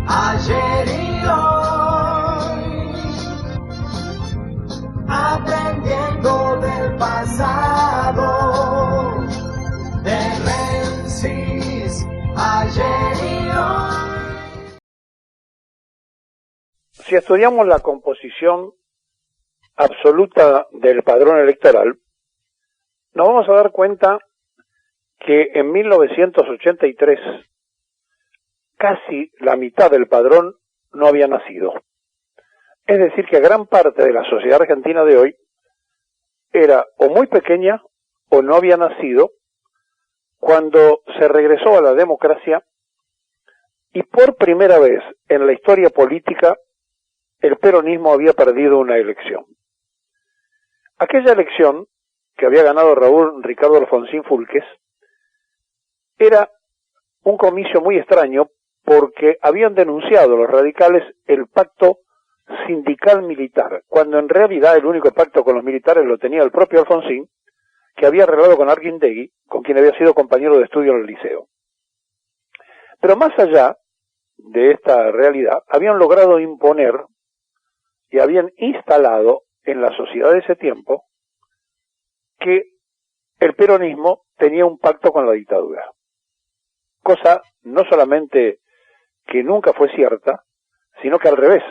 ayer y hoy, aprendiendo del pasado, de Menzies, ayer y hoy. Si estudiamos la composición absoluta del padrón electoral, nos vamos a dar cuenta que en 1983 casi la mitad del padrón no había nacido. Es decir, que gran parte de la sociedad argentina de hoy era o muy pequeña o no había nacido cuando se regresó a la democracia y por primera vez en la historia política el peronismo había perdido una elección. Aquella elección que había ganado Raúl Ricardo Alfonsín Fúlquez era un comicio muy extraño porque habían denunciado los radicales el pacto sindical militar, cuando en realidad el único pacto con los militares lo tenía el propio Alfonsín, que había arreglado con Arguindegui, con quien había sido compañero de estudio en el liceo. Pero más allá de esta realidad, habían logrado imponer y habían instalado en la sociedad de ese tiempo que el peronismo tenía un pacto con la dictadura. Cosa no solamente que nunca fue cierta, sino que al revés.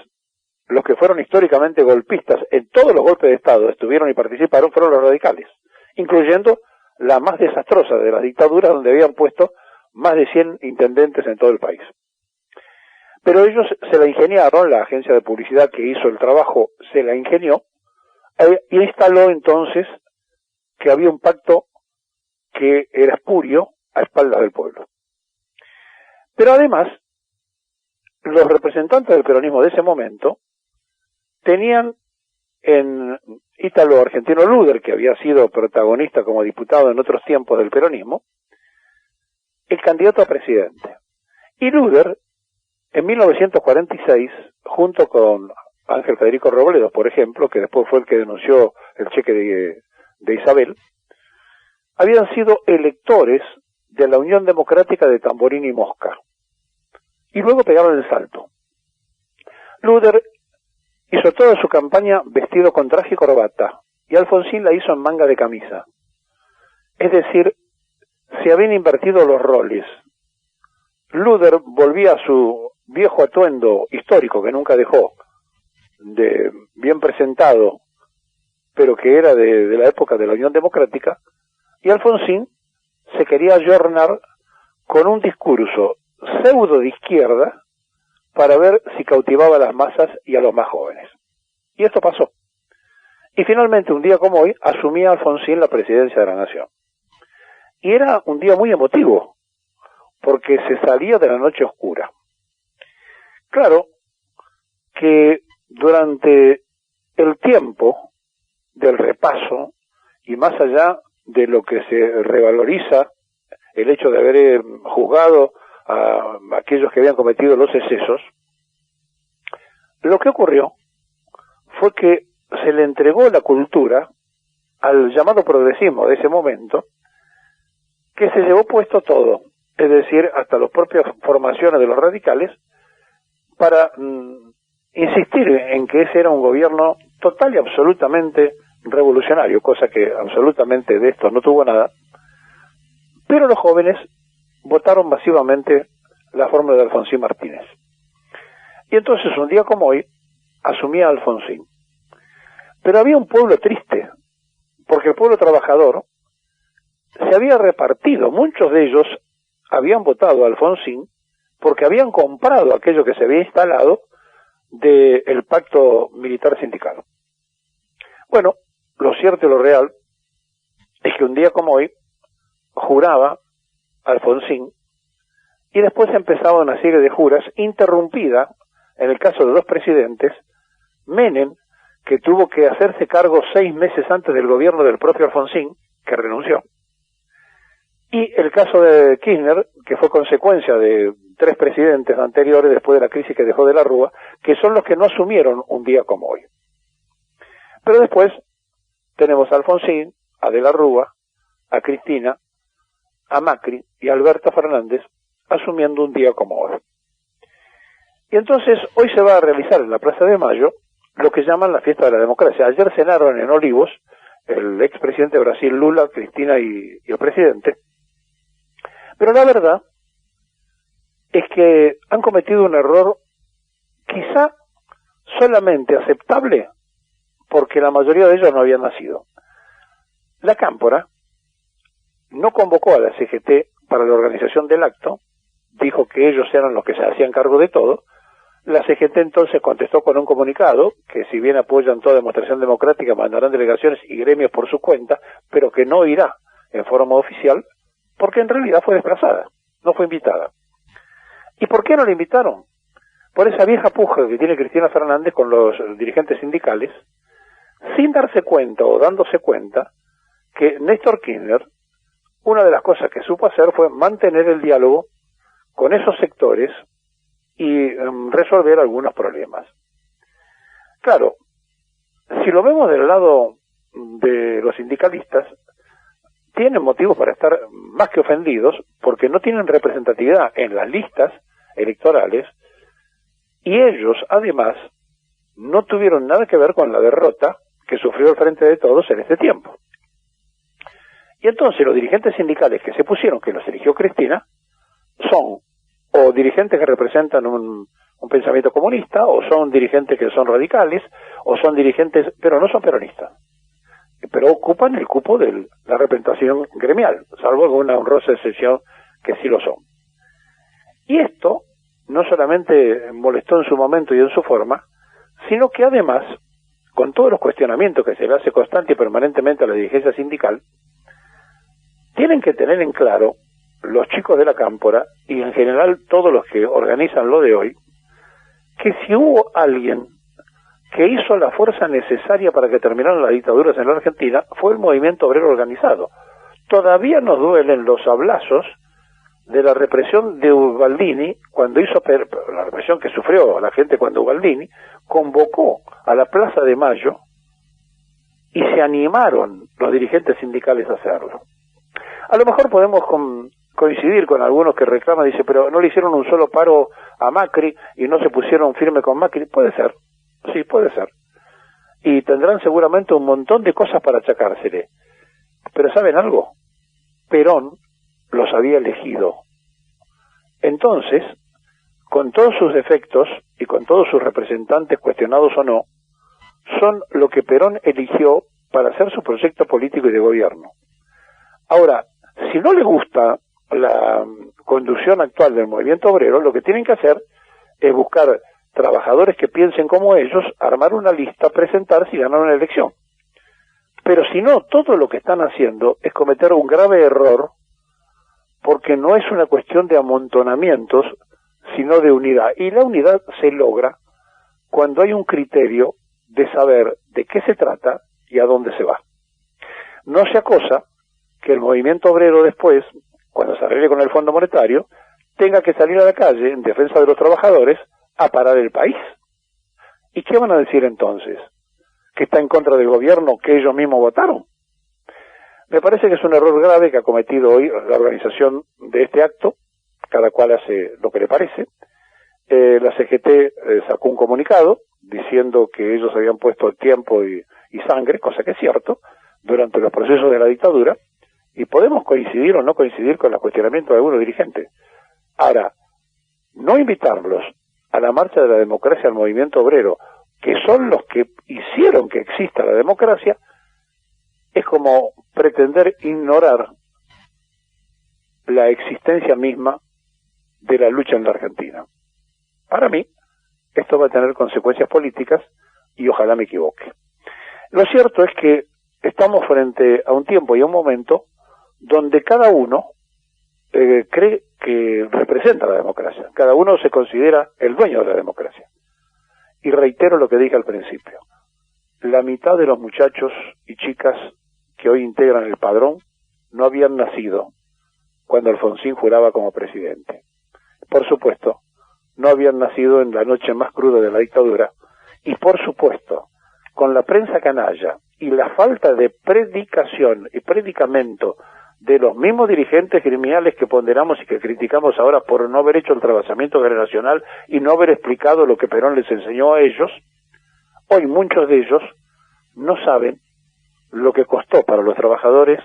Los que fueron históricamente golpistas en todos los golpes de Estado estuvieron y participaron fueron los radicales, incluyendo la más desastrosa de las dictaduras donde habían puesto más de 100 intendentes en todo el país. Pero ellos se la ingeniaron, la agencia de publicidad que hizo el trabajo se la ingenió y instaló entonces que había un pacto que era espurio a espaldas del pueblo. Pero además, los representantes del peronismo de ese momento tenían en Ítalo Argentino Luder, que había sido protagonista como diputado en otros tiempos del peronismo, el candidato a presidente. Y Luder, en 1946, junto con Ángel Federico Robledo, por ejemplo, que después fue el que denunció el cheque de Isabel, habían sido electores de la Unión Democrática de Tamborín y Mosca. Y luego pegaron el salto. Luder hizo toda su campaña vestido con traje y corbata, y Alfonsín la hizo en manga de camisa. Es decir, se habían invertido los roles. Luder volvía a su viejo atuendo histórico que nunca dejó, de bien presentado, pero que era de la época de la Unión Democrática, y Alfonsín se quería ayornar con un discurso pseudo de izquierda para ver si cautivaba a las masas y a los más jóvenes. Y esto pasó. Y finalmente, un día como hoy, asumía Alfonsín la presidencia de la Nación. Y era un día muy emotivo, porque se salía de la noche oscura. Claro que durante el tiempo del repaso, y más allá de lo que se revaloriza el hecho de haber juzgado a aquellos que habían cometido los excesos, lo que ocurrió fue que se le entregó la cultura al llamado progresismo de ese momento, que se llevó puesto todo, es decir, hasta las propias formaciones de los radicales, para insistir en que ese era un gobierno total y absolutamente revolucionario, cosa que absolutamente de esto no tuvo nada, pero los jóvenes votaron masivamente la fórmula de Alfonsín Martínez. Y entonces, un día como hoy, asumía Alfonsín. Pero había un pueblo triste, porque el pueblo trabajador se había repartido. Muchos de ellos habían votado a Alfonsín porque habían comprado aquello que se había instalado del pacto militar sindical. Bueno, lo cierto y lo real es que un día como hoy juraba Alfonsín y después empezaba una serie de juras interrumpida, en el caso de dos presidentes, Menem, que tuvo que hacerse cargo 6 meses antes del gobierno del propio Alfonsín, que renunció, y el caso de Kirchner, que fue consecuencia de 3 presidentes anteriores después de la crisis que dejó de la Rúa, que son los que no asumieron un día como hoy. Pero después tenemos a Alfonsín, a De la Rúa, a Cristina, a Macri y a Alberto Fernández asumiendo un día como hoy. Y entonces hoy se va a realizar en la Plaza de Mayo lo que llaman la fiesta de la democracia. Ayer cenaron en Olivos el expresidente de Brasil, Lula, Cristina y el presidente. Pero la verdad es que han cometido un error quizá solamente aceptable porque la mayoría de ellos no habían nacido. La Cámpora no convocó a la CGT para la organización del acto, dijo que ellos eran los que se hacían cargo de todo. La CGT entonces contestó con un comunicado que si bien apoyan toda demostración democrática mandarán delegaciones y gremios por su cuenta, pero que no irá en forma oficial porque en realidad fue desplazada, no fue invitada. ¿Y por qué no la invitaron? Por esa vieja puja que tiene Cristina Fernández con los dirigentes sindicales, sin darse cuenta o dándose cuenta que Néstor Kirchner, una de las cosas que supo hacer fue mantener el diálogo con esos sectores y resolver algunos problemas. Claro, si lo vemos del lado de los sindicalistas, tienen motivos para estar más que ofendidos porque no tienen representatividad en las listas electorales y ellos, además, no tuvieron nada que ver con la derrota que sufrió el Frente de Todos en este tiempo. Y entonces los dirigentes sindicales que se pusieron, que los eligió Cristina, son o dirigentes que representan un pensamiento comunista, o son dirigentes que son radicales, o son dirigentes, pero no son peronistas, pero ocupan el cupo de la representación gremial, salvo alguna honrosa excepción que sí lo son. Y esto no solamente molestó en su momento y en su forma, sino que además, con todos los cuestionamientos que se le hace constante y permanentemente a la dirigencia sindical, tienen que tener en claro los chicos de la Cámpora y en general todos los que organizan lo de hoy, que si hubo alguien que hizo la fuerza necesaria para que terminaran las dictaduras en la Argentina, fue el movimiento obrero organizado. Todavía nos duelen los hablazos de la represión de Ubaldini, cuando hizo la represión que sufrió la gente cuando Ubaldini convocó a la Plaza de Mayo y se animaron los dirigentes sindicales a hacerlo. A lo mejor podemos coincidir con algunos que reclaman, dice, pero no le hicieron un solo paro a Macri y no se pusieron firme con Macri. Puede ser, sí, puede ser. Y tendrán seguramente un montón de cosas para achacársele. Pero ¿saben algo? Perón los había elegido. Entonces, con todos sus defectos y con todos sus representantes cuestionados o no, son lo que Perón eligió para hacer su proyecto político y de gobierno. Ahora, si no le gusta la conducción actual del movimiento obrero, lo que tienen que hacer es buscar trabajadores que piensen como ellos, armar una lista, presentarse y ganar una elección. Pero si no, todo lo que están haciendo es cometer un grave error, porque no es una cuestión de amontonamientos, sino de unidad. Y la unidad se logra cuando hay un criterio de saber de qué se trata y a dónde se va. No sea cosa que el movimiento obrero después, cuando se arregle con el Fondo Monetario, tenga que salir a la calle en defensa de los trabajadores a parar el país. ¿Y qué van a decir entonces? ¿Que está en contra del gobierno que ellos mismos votaron? Me parece que es un error grave que ha cometido hoy la organización de este acto, cada cual hace lo que le parece. La CGT sacó un comunicado diciendo que ellos habían puesto tiempo y sangre, cosa que es cierto, durante los procesos de la dictadura, y podemos coincidir o no coincidir con los cuestionamientos de algunos dirigentes. Ahora, no invitarlos a la marcha de la democracia al movimiento obrero, que son los que hicieron que exista la democracia, es como pretender ignorar la existencia misma de la lucha en la Argentina. Para mí, esto va a tener consecuencias políticas y ojalá me equivoque. Lo cierto es que estamos frente a un tiempo y a un momento donde cada uno cree que representa la democracia. Cada uno se considera el dueño de la democracia. Y reitero lo que dije al principio. La mitad de los muchachos y chicas que hoy integran el padrón no habían nacido cuando Alfonsín juraba como presidente. Por supuesto, no habían nacido en la noche más cruda de la dictadura. Y por supuesto, con la prensa canalla y la falta de predicación y predicamento de los mismos dirigentes gremiales que ponderamos y que criticamos ahora por no haber hecho el trabajamiento generacional y no haber explicado lo que Perón les enseñó a ellos. Hoy muchos de ellos no saben lo que costó para los trabajadores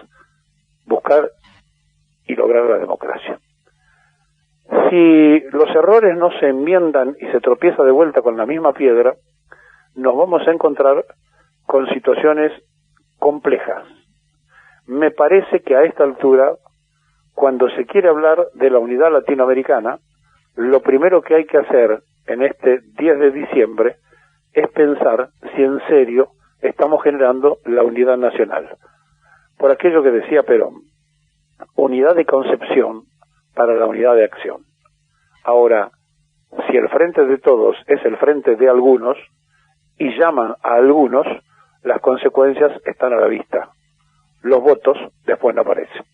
buscar y lograr la democracia. Si los errores no se enmiendan y se tropieza de vuelta con la misma piedra, nos vamos a encontrar con situaciones complejas. Me parece que a esta altura, cuando se quiere hablar de la unidad latinoamericana, lo primero que hay que hacer en este 10 de diciembre es pensar si en serio estamos generando la unidad nacional. Por aquello que decía Perón, unidad de concepción para la unidad de acción. Ahora, si el frente de todos es el frente de algunos y llaman a algunos, las consecuencias están a la vista. Los votos después no aparecen.